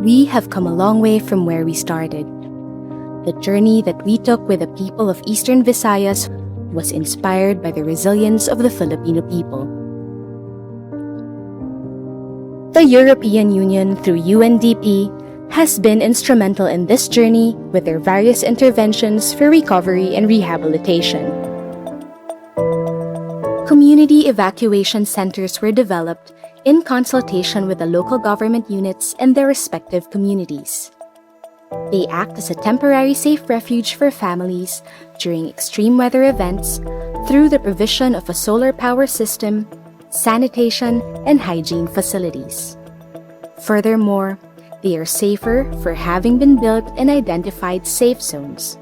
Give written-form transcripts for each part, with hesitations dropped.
We have come a long way from where we started. The journey that we took with the people of Eastern Visayas was inspired by the resilience of the Filipino people. The European Union, through UNDP, has been instrumental in this journey with their various interventions for recovery and rehabilitation. Community evacuation centers were developed in consultation with the local government units and their respective communities. They act as a temporary safe refuge for families during extreme weather events through the provision of a solar power system, sanitation, and hygiene facilities. Furthermore, they are safer for having been built in identified safe zones,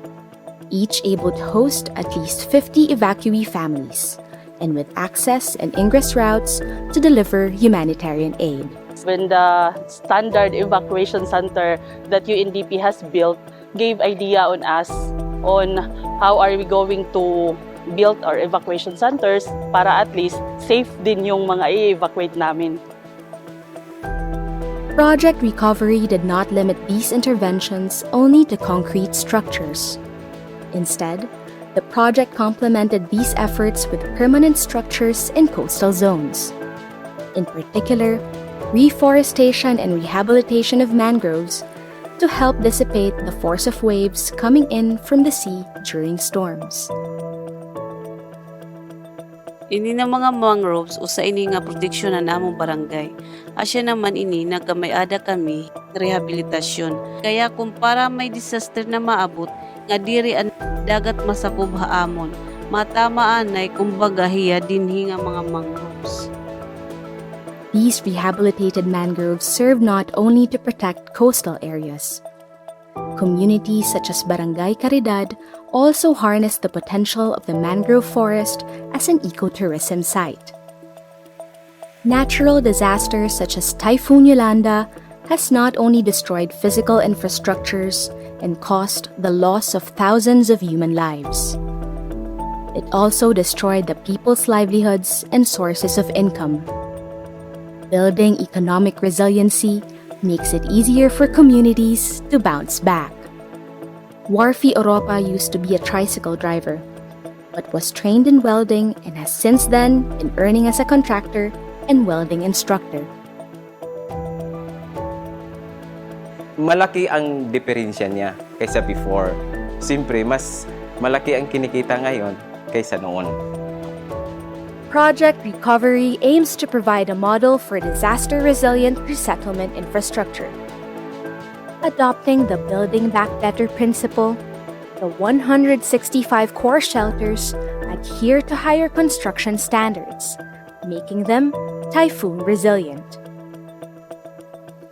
each able to host at least 50 evacuee families, and with access and ingress routes to deliver humanitarian aid. When the standard evacuation center that UNDP has built gave idea on us on how are we going to build our evacuation centers para at least safe din yung mga i-evacuate namin. Project Recovery did not limit these interventions only to concrete structures. Instead, the project complemented these efforts with permanent structures in coastal zones. In particular, reforestation and rehabilitation of mangroves to help dissipate the force of waves coming in from the sea during storms. Ini na mga mangroves usa ini nga proteksyon na namong barangay. Asya naman ini nagkamayada kami rehabilitasyon. Kaya kung para may disaster na maabot, nga diri ang dagat masakup haamon, matamaan ay kumbaga hiya dinhi nga mga mangroves. These rehabilitated mangroves serve not only to protect coastal areas. Communities such as Barangay Caridad also harness the potential of the mangrove forest as an ecotourism site. Natural disasters such as Typhoon Yolanda has not only destroyed physical infrastructures and caused the loss of thousands of human lives. It also destroyed the people's livelihoods and sources of income. Building economic resiliency makes it easier for communities to bounce back. Warfi Oropa used to be a tricycle driver, but was trained in welding and has since then been earning as a contractor and welding instructor. Malaki ang diferensya niya kaysa before. Siyempre, mas malaki ang kinikita ngayon kaysa noon. Project Recovery aims to provide a model for disaster-resilient resettlement infrastructure. Adopting the Building Back Better principle, the 165 core shelters adhere to higher construction standards, making them typhoon resilient.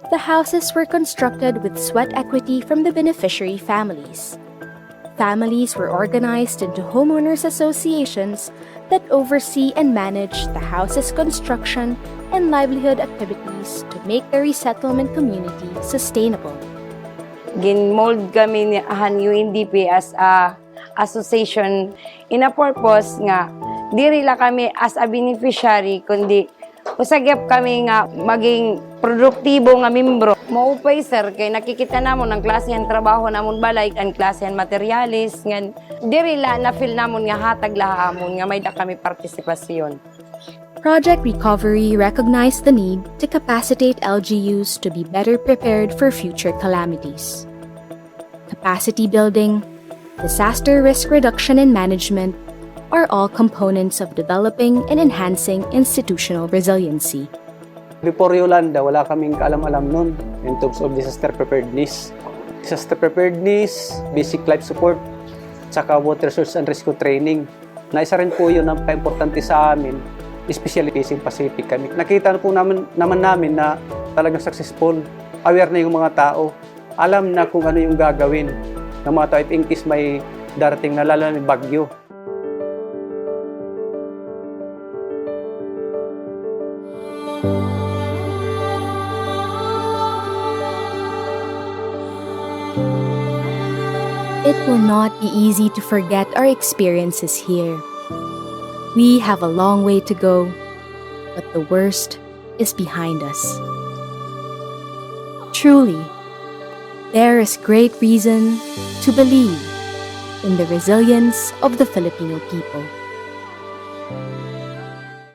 The houses were constructed with sweat equity from the beneficiary families. Families were organized into homeowners associations that oversee and manage the house's construction and livelihood activities to make the resettlement community sustainable. Ginmold kami ni UNDP as a association in a purpose nga diri la kami as a beneficiary kundi usagap kami nga maging produktibo nga membro. Maupay sir kay nakikita namon ang klase ng trabaho namon balay ang klase ng materialis nga diri la na feel namon nga hatag lahamon nga may da kami partisipasyon. Project Recovery recognized the need to capacitate LGUs to be better prepared for future calamities. Capacity building, disaster risk reduction and management are all components of developing and enhancing institutional resiliency. Before Yolanda, wala kaming kaalam-alam nun in terms of disaster preparedness. Disaster preparedness, basic life support, saka water resource and rescue training. Na isa rin po yun ang pa-importante sa amin, especially facing Pacific kami. Nakita na po naman namin na talagang successful. Aware na yung mga tao. Alam na kung ano yung gagawin ng mga tao in case may darating na lalo na bagyo. It will not be easy to forget our experiences here. We have a long way to go, but the worst is behind us. Truly, There is great reason to believe in the resilience of the Filipino people.